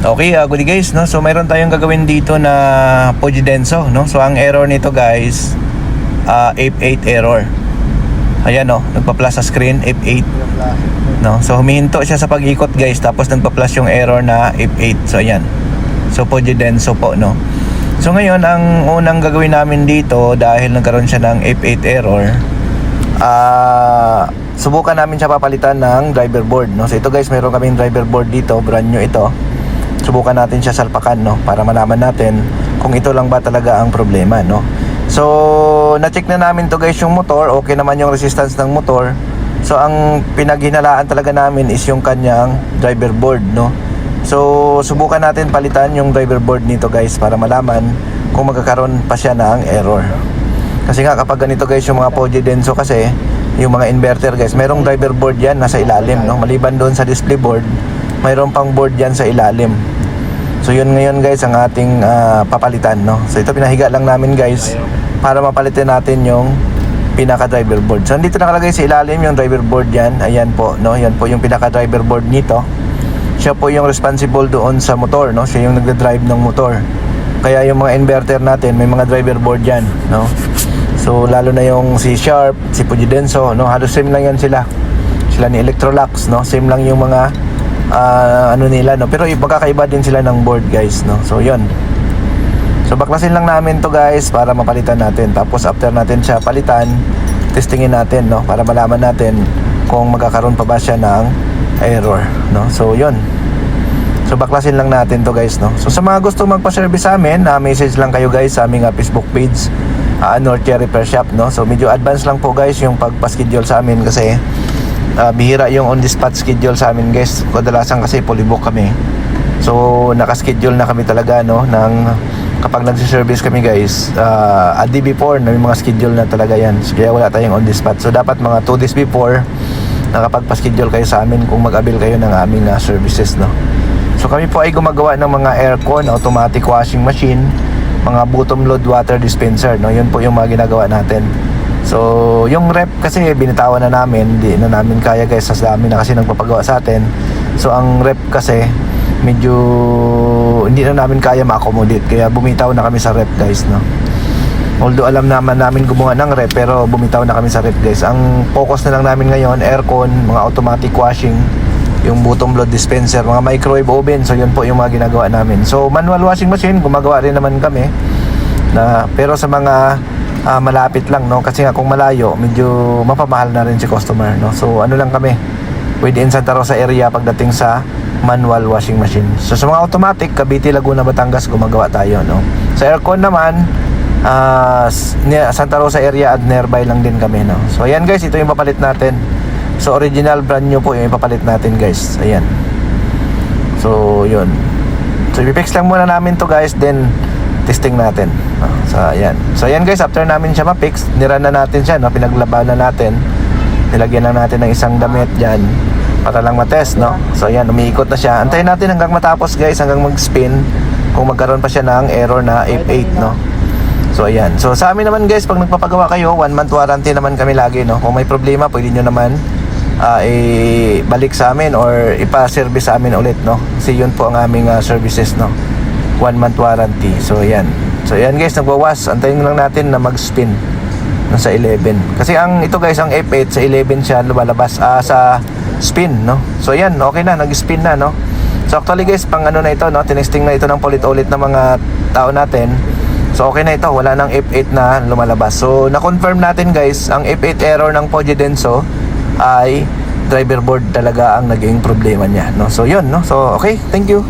Okay, good guys, no? So mayroon tayong gagawin dito na Poggi Denso, no? So ang error nito guys, F8 error. Ayan, no? Nagpa-plus sa screen, F8, no? So humihinto siya sa pag-ikot guys, tapos nagpa-plus yung error na F8. So ayan. So Poggi Denso po, no? So ngayon, ang unang gagawin namin dito, dahil nagkaroon siya ng F8 error, subukan namin siya papalitan ng driver board, no? So ito guys, mayroon kaming driver board dito, brand new ito. Subukan natin siya salpakan, no, para malaman natin kung ito lang ba talaga ang problema, no. So na-check na namin to guys yung motor, okay naman yung resistance ng motor. So ang pinaghinalaan talaga namin is yung kanyang driver board, no. So subukan natin palitan yung driver board nito guys para malaman kung magkakaroon pa siya ng error. Kasi nga kapag ganito guys yung mga Poggi Denso kasi, yung mga inverter guys, mayroong driver board yan nasa ilalim, no. Maliban doon sa display board, mayroon pang board yan sa ilalim. So yun ngayon guys ang ating papalitan, no. So ito pinahiga lang namin guys para mapalitan natin yung pinaka driver board. So dito nakalagay sa ilalim yung driver board yan. Ayan po, no. Yan po yung pinaka driver board nito. Siya po yung responsible doon sa motor, no. Siya yung nagde-drive ng motor. Kaya yung mga inverter natin may mga driver board yan, no. So lalo na yung si Sharp, si Poggi Denso, no. Halos same lang yan sila. Sila ni Electrolux, no. Same lang yung mga ano nila, no. Pero magkakaiba din sila ng board guys, no. So yun. So baklasin lang namin to guys para mapalitan natin. Tapos after natin siya palitan, testingin natin, no, para malaman natin kung magkakaroon pa ba siya ng error, no. So yun. So baklasin lang natin to guys, no. So sa mga gusto magpa-service sa amin, message lang kayo guys sa aming Facebook page, Northia Repair Shop, no. So medyo advance lang po guys yung pagpa-schedule sa amin kasi bihira yung on the spot schedule sa amin guys. Kadalasan kasi fully book kami. So naka-schedule na kami talaga, no, ng kapag nagsi-service kami guys, a day before na may mga schedule na talaga yan. So, kaya wala tayong on the spot. So dapat mga 2 days before nakapagpa-schedule kayo sa amin kung mag-avail kayo ng aming services, no. So kami po ay gumagawa ng mga aircon, automatic washing machine, mga bottom load water dispenser, no. Yun po yung mga ginagawa natin. So yung rep kasi binitawan na namin, hindi na namin kaya guys, sa dami na kasi nagpapagawa sa atin. So ang rep kasi medyo hindi na namin kaya ma-accommodate, kaya bumitaw na kami sa rep guys, no. Although alam naman namin gumawa ng rep, pero bumitaw na kami sa rep guys. Ang focus na lang namin ngayon, aircon, mga automatic washing, yung bottom load dispenser, mga microwave oven. So yun po yung mga ginagawa namin. So manual washing machine, gumagawa rin naman kami na, pero sa mga malapit lang, no, kasi nga kung malayo medyo mapamahal na rin si customer, no. So ano lang kami within Santa Rosa area pagdating sa manual washing machine. So sa mga automatic, Cavite, Laguna, Batangas gumagawa tayo, no. Sa aircon naman, Santa Rosa area at nearby lang din kami, no. So ayan guys, ito yung papalit natin. So original brand new po yung ipapalit natin guys. Ayan. So yun. So i-fix lang muna namin to guys, then testing natin. So ayan. So ayan guys, after namin siya ma-fix, nirun na natin siya, no, pinaglabanan natin. Nilagyan lang natin ng isang damit diyan para lang ma-test, no. So ayan, umiikot na siya. Antayin natin hanggang matapos guys, hanggang mag-spin kung magkaroon pa siya ng error na F8, no. So ayan. So sa amin naman guys, pag nagpapagawa kayo, 1 month warranty naman kami lagi, no. Kung may problema, pwede nyo naman balik sa amin or ipa-service sa amin ulit, no. Kasi yun po ang aming services, no. 1 month warranty. So ayan. So ayan guys, nagwawas. Antayin lang natin na mag-spin sa 11. Kasi ang ito guys, ang F8 sa 11 siya lumalabas sa spin, no. So ayan, okay na, nag-spin na, no. So actually guys, pang ano na ito, no, tinesting na ito ng ulit-ulit ng mga tao natin. So okay na ito, wala nang F8 na lumalabas. So na-confirm natin guys, ang F8 error ng Poggi Denso ay driver board talaga ang naging problema niya, no. So yun, no. So okay, thank you.